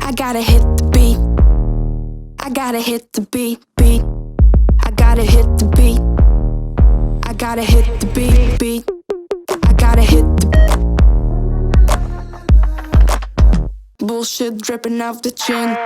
I gotta hit the beat. I gotta hit the beat, beat. I gotta hit the beat. I gotta hit the beat, beat. I gotta hit the bullshit dripping off the chin.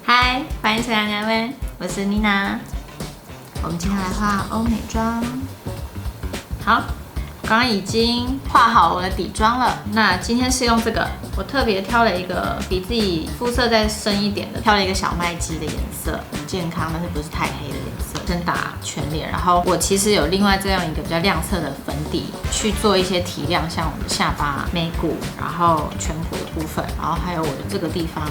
嗨，欢迎收看两位，我是妮娜。我们接下来画欧美妆。好，刚刚已经画好我的底妆了。那今天是用这个，我特别挑了一个比自己肤色再深一点的，挑了一个小麦肌的颜色，很健康，但是不是太黑的颜色，先打全脸。然后我其实有另外这样一个比较亮色的粉底，去做一些提亮，像我的下巴、眉骨，然后颧骨的部分，然后还有我的这个地方。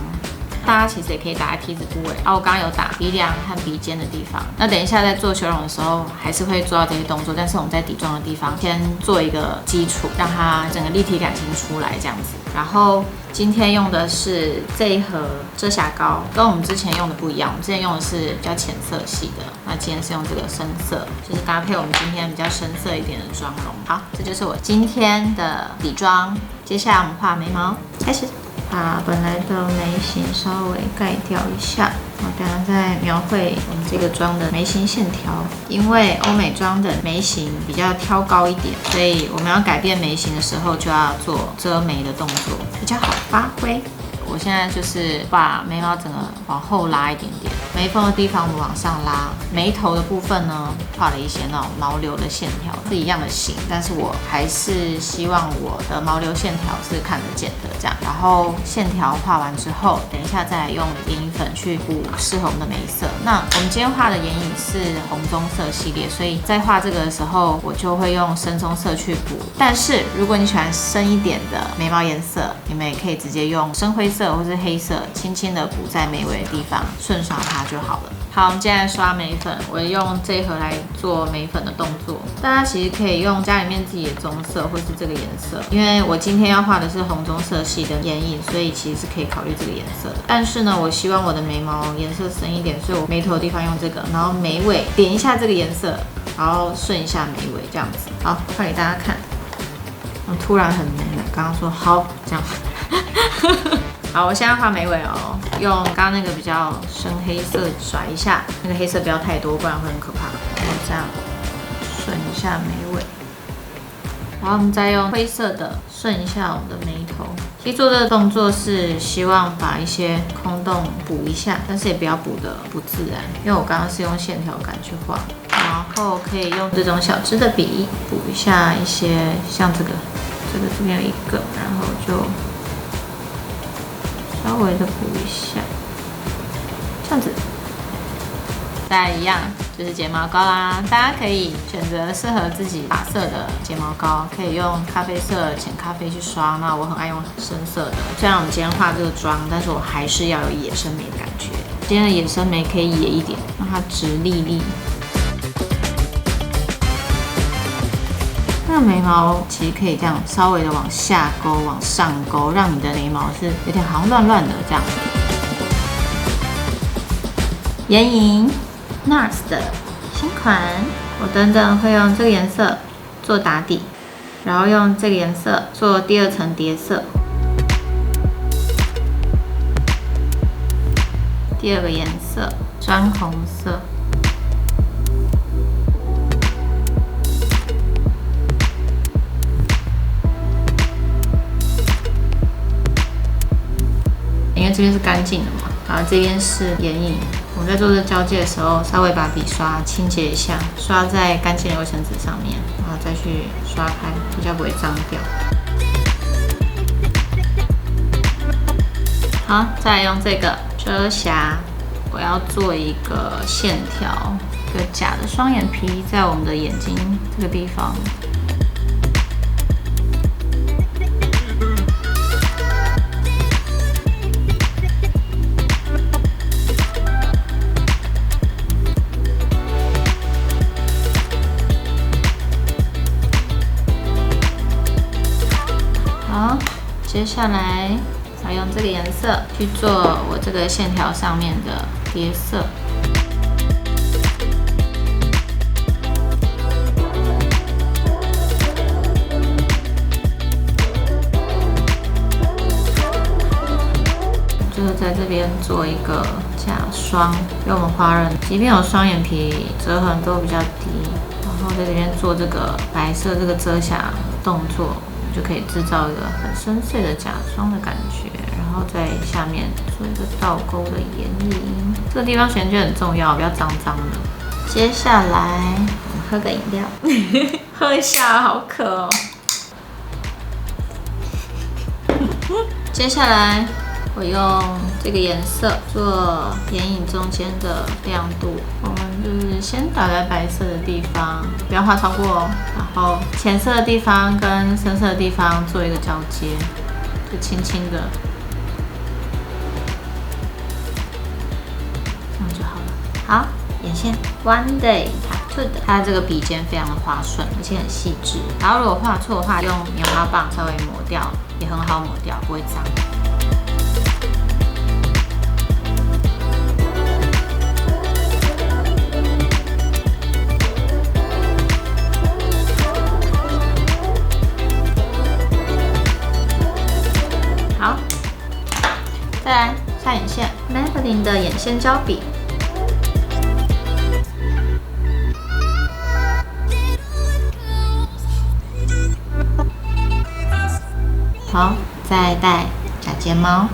大家其实也可以打在 T 字部位，我刚刚有打鼻梁和鼻尖的地方。那等一下在做修容的时候，还是会做到这些动作，但是我们在底妆的地方先做一个基础，让它整个立体感先出来这样子。然后今天用的是这一盒遮瑕膏，跟我们之前用的不一样，我们之前用的是比较浅色系的，那今天是用这个深色，就是搭配我们今天比较深色一点的妆容。好，这就是我今天的底妆。接下来我们画眉毛，开始。把本来的眉形稍微盖掉一下，我等下再描绘我们这个妆的眉形线条。因为欧美妆的眉形比较挑高一点，所以我们要改变眉形的时候就要做遮眉的动作，比较好发挥。我现在就是把眉毛整个往后拉一点点，眉峰的地方我们往上拉，眉头的部分呢画了一些那种毛流的线条，是一样的形，但是我还是希望我的毛流线条是看得见的这样。然后线条画完之后，等一下再来用眼影粉去补适合我们的眉色。那我们今天画的眼影是红棕色系列，所以在画这个的时候，我就会用深棕色去补。但是如果你喜欢深一点的眉毛颜色，你们也可以直接用深灰色或是黑色，轻轻的补在眉尾的地方，顺刷它就好了。好，我们接下来刷眉粉，我用这一盒来做眉粉的动作。大家其实可以用家里面自己的棕色或是这个颜色，因为我今天要画的是红棕色系的眼影，所以其实是可以考虑这个颜色的。但是呢，我希望我的眉毛颜色深一点，所以我眉头的地方用这个，然后眉尾点一下这个颜色，然后顺一下眉尾这样子。好，画给大家看。我突然很美了，刚刚说好这样。好，我现在画眉尾哦，用刚刚那个比较深黑色甩一下，那个黑色不要太多，不然会很可怕。然后这样顺一下眉尾，然后我们再用灰色的顺一下我们的眉头。其实做这个动作是希望把一些空洞补一下，但是也不要补得不自然，因为我刚刚是用线条感去画。然后可以用这种小支的笔补一下一些，像这边有一个，然后就稍微的补一下，这样子。再一样就是睫毛膏啦，大家可以选择适合自己发色的睫毛膏，可以用咖啡色、浅咖啡去刷。那我很爱用深色的。虽然我们今天画这个妆，但是我还是要有野生眉的感觉。今天的野生眉可以野一点，让它直立立。那眉毛其实可以这样稍微的往下勾、往上勾，让你的眉毛是有点好像乱乱的这样。眼影 NARS 的新款，我等等会用这个颜色做打底，然后用这个颜色做第二层叠色。第二个颜色砖红色。因为这边是干净的嘛，然后这边是眼影。我们在做这交界的时候，稍微把笔刷清洁一下，刷在干净的卫生纸上面，然后再去刷开，比较不会脏掉。好，再来用这个遮瑕，我要做一个线条，一个假的双眼皮在我们的眼睛这个地方。接下来要用这个颜色去做我这个线条上面的叠色。就是在这边做一个假双，因为我们华人即便有双眼皮，折痕都比较低。然后在这边做这个白色这个遮瑕动作，就可以制造一个很深邃的假双的感觉。然后在下面做一个倒钩的眼影，这个地方选角很重要，不要脏脏的。接下来我们喝个饮料，喝一下，好渴哦。接下来我用这个颜色做眼影中间的亮度，我们就是先打在白色的地方，不要画超过哦。然后浅色的地方跟深色的地方做一个交接，就轻轻的，这样就好了。好，眼线 One Day Tattoo 的，它这个笔尖非常的滑顺，而且很细致。然后如果画错的话，用棉花棒稍微抹掉，也很好抹掉，不会脏。好，再来下眼线 ，Maybelline 的眼线胶笔。好，再戴假睫毛，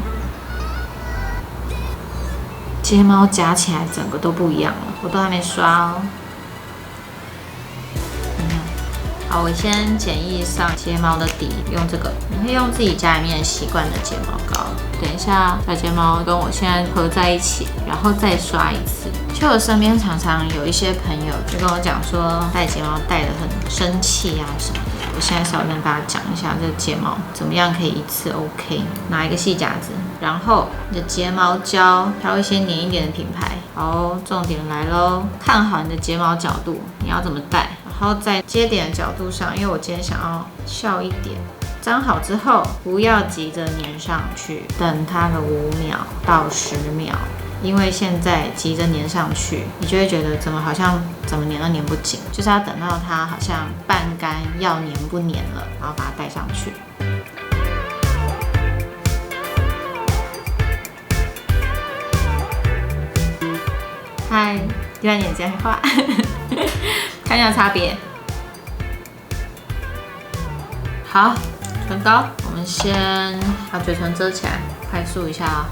睫毛夹起来整个都不一样了，我都还没刷哦。好，我先简易上睫毛的底，用这个，你可以用自己家里面习惯的睫毛膏。等一下，把睫毛跟我现在合在一起，然后再刷一次。就我身边常常有一些朋友就跟我讲说，戴睫毛戴得很生气啊什么的。我现在稍微跟大家讲一下，这个睫毛怎么样可以一次 OK。拿一个细夹子，然后你的睫毛胶挑一些黏一点的品牌。好，重点来咯，看好你的睫毛角度，你要怎么戴。然后在接点的角度上，因为我今天想要笑一点，粘好之后不要急着粘上去，等它个5秒到10秒，因为现在急着粘上去，你就会觉得怎么粘都粘不紧，就是要等到它好像半干要粘不粘了，然后把它戴上去。嗨，就在眼睛画。看一下差别。好，唇膏，我们先把嘴唇遮起来，快速一下哦。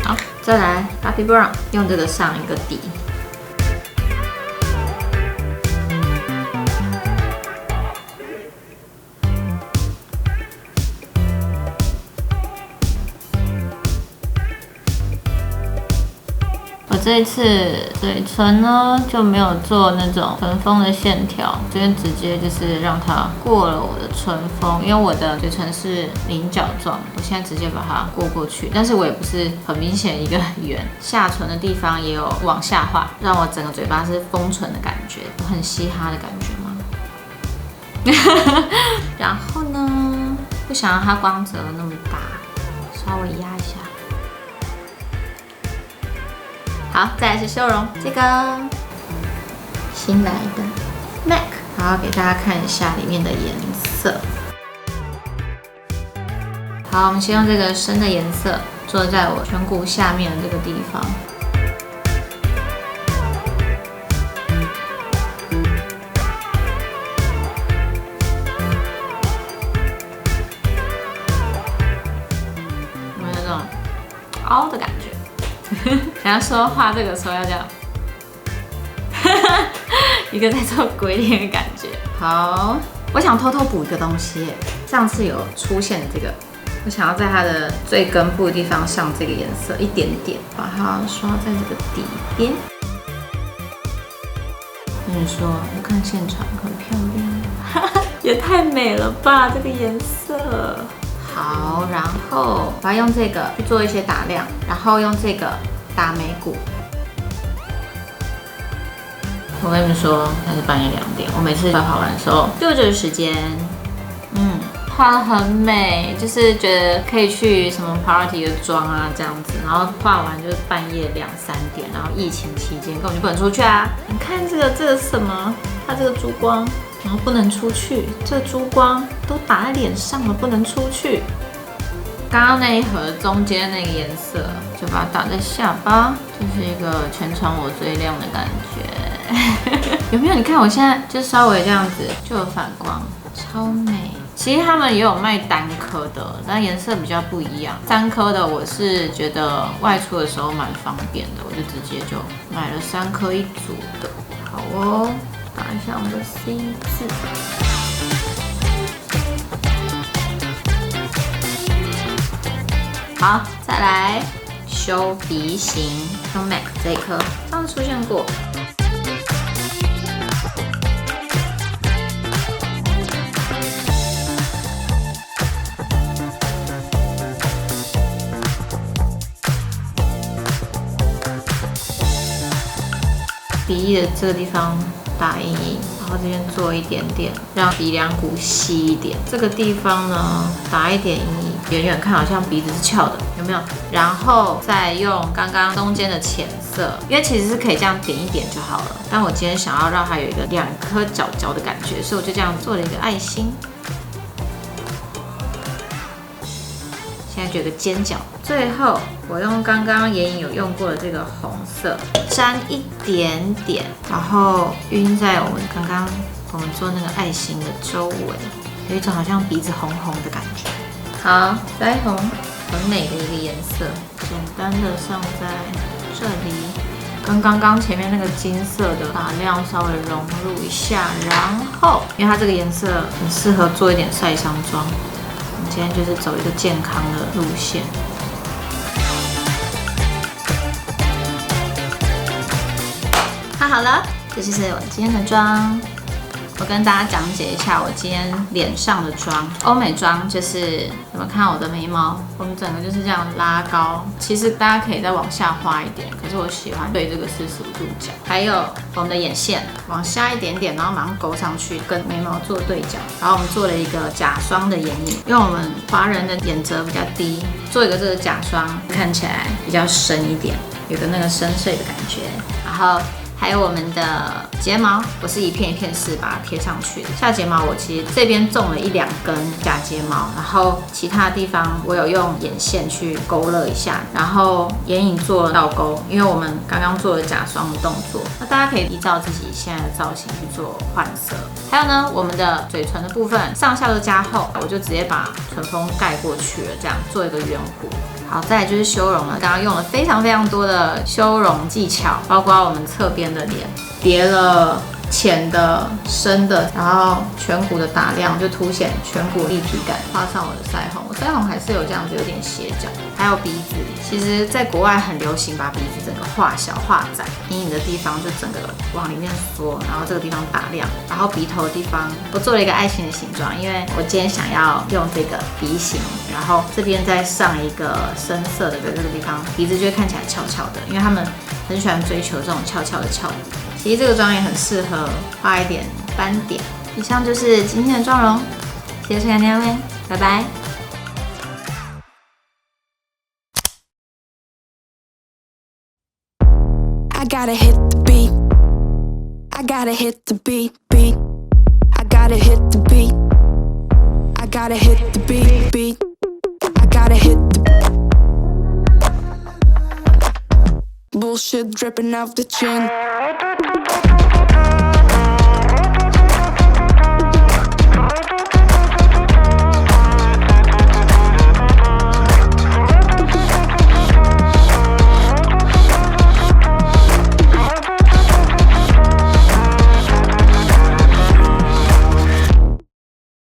好，再来 Bobbi Brown， 用这个上一个底。这一次嘴唇呢就没有做那种唇峰的线条，这边直接就是让它过了我的唇峰，因为我的嘴唇是菱角状，我现在直接把它过去，但是我也不是很明显一个圆，下唇的地方也有往下画，让我整个嘴巴是丰唇的感觉，很嘻哈的感觉吗？然后呢，不想让它光泽那么大，稍微压一下。好，再来是修容，这个新来的 MAC， 好，给大家看一下里面的颜色。好，我们先用这个深的颜色做在我颧骨下面的这个地方。有没有那种凹的感觉？人家说画这个时候要这样，一个在做鬼脸的感觉。好，我想偷偷补一个东西，上次有出现这个，我想要在它的最根部的地方上这个颜色一点点，把它刷在这个底边。跟你说，我看现场很漂亮，也太美了吧这个颜色。好，然后我要用这个去做一些打亮，然后用这个打眉骨，我跟你们说，还是半夜2点。我每次画完的时候就这个时间，画得很美，就是觉得可以去什么 party 的妆啊这样子，然后画完就是半夜2、3点，然后疫情期间根本就不能出去啊。你看这个什么，它这个珠光，然后不能出去，这个珠光都打在脸上了，不能出去。刚刚那一盒中间那个颜色，就把它打在下巴，就是一个全场我最亮的感觉。有没有？你看我现在就稍微这样子就有反光，超美。其实他们也有卖单颗的，但颜色比较不一样。3颗的我是觉得外出的时候蛮方便的，我就直接就买了3颗1组的。好哦，打一下我们的 C 字。好，再来修鼻型，用 MAC 这一颗，上次出现过。鼻翼的这个地方打阴影，然后这边做一点点，让鼻梁骨细一点。这个地方呢，打一点阴影，远远看好像鼻子是翘的，有没有？然后再用刚刚中间的浅色，因为其实是可以这样点一点就好了。但我今天想要让它有一个2颗角角的感觉，所以我就这样做了一个爱心。现在就有个尖角，最后我用刚刚眼影有用过的这个红色沾一点点，然后晕在我们刚刚我们做那个爱心的周围，有一种好像鼻子红红的感觉。好，腮红很美的一个颜色，简单的上在这里，跟刚刚前面那个金色的打亮稍微融入一下，然后因为它这个颜色很适合做一点晒伤妆。我们今天就是走一个健康的路线。画好了，这就是我今天的妆。我跟大家讲解一下我今天脸上的妆，欧美妆就是有没有看我的眉毛？我们整个就是这样拉高，其实大家可以再往下画一点，可是我喜欢对这个45度角。还有我们的眼线往下一点点，然后马上勾上去，跟眉毛做对角。然后我们做了一个假双的眼影，因为我们华人的眼褶比较低，做一个这个假双，看起来比较深一点，有个那个深邃的感觉。然后还有我们的睫毛，我是一片一片式把它贴上去的。下睫毛我其实这边种了1、2根假睫毛，然后其他地方我有用眼线去勾勒一下，然后眼影做倒钩，因为我们刚刚做了假双的动作。那大家可以依照自己现在的造型去做换色。还有呢，我们的嘴唇的部分上下都加厚，我就直接把唇峰盖过去了，这样做一个圆弧。好，再来就是修容了。刚刚用了非常非常多的修容技巧，包括我们侧边的脸叠了浅的、深的，然后颧骨的打亮，就凸显颧骨立体感。画上我的腮红，我腮红还是有这样子有点斜角。还有鼻子，其实在国外很流行把鼻子整个画小、画窄，阴影的地方就整个往里面缩，然后这个地方打亮。然后鼻头的地方，我做了一个爱心的形状，因为我今天想要用这个鼻型，然后这边再上一个深色的，在这个地方鼻子就会看起来翘翘的，因为他们很喜欢追求这种翘翘的翘鼻。其实这个妆也很适合画一点斑点。以上就是今天的妆容，谢谢收看各位，拜拜。I gotta hit the beat. I gotta hit the beat, beat. I gotta hit the beat. I gotta hit the beat, beat. I gotta hit the bullshit dripping off the chin.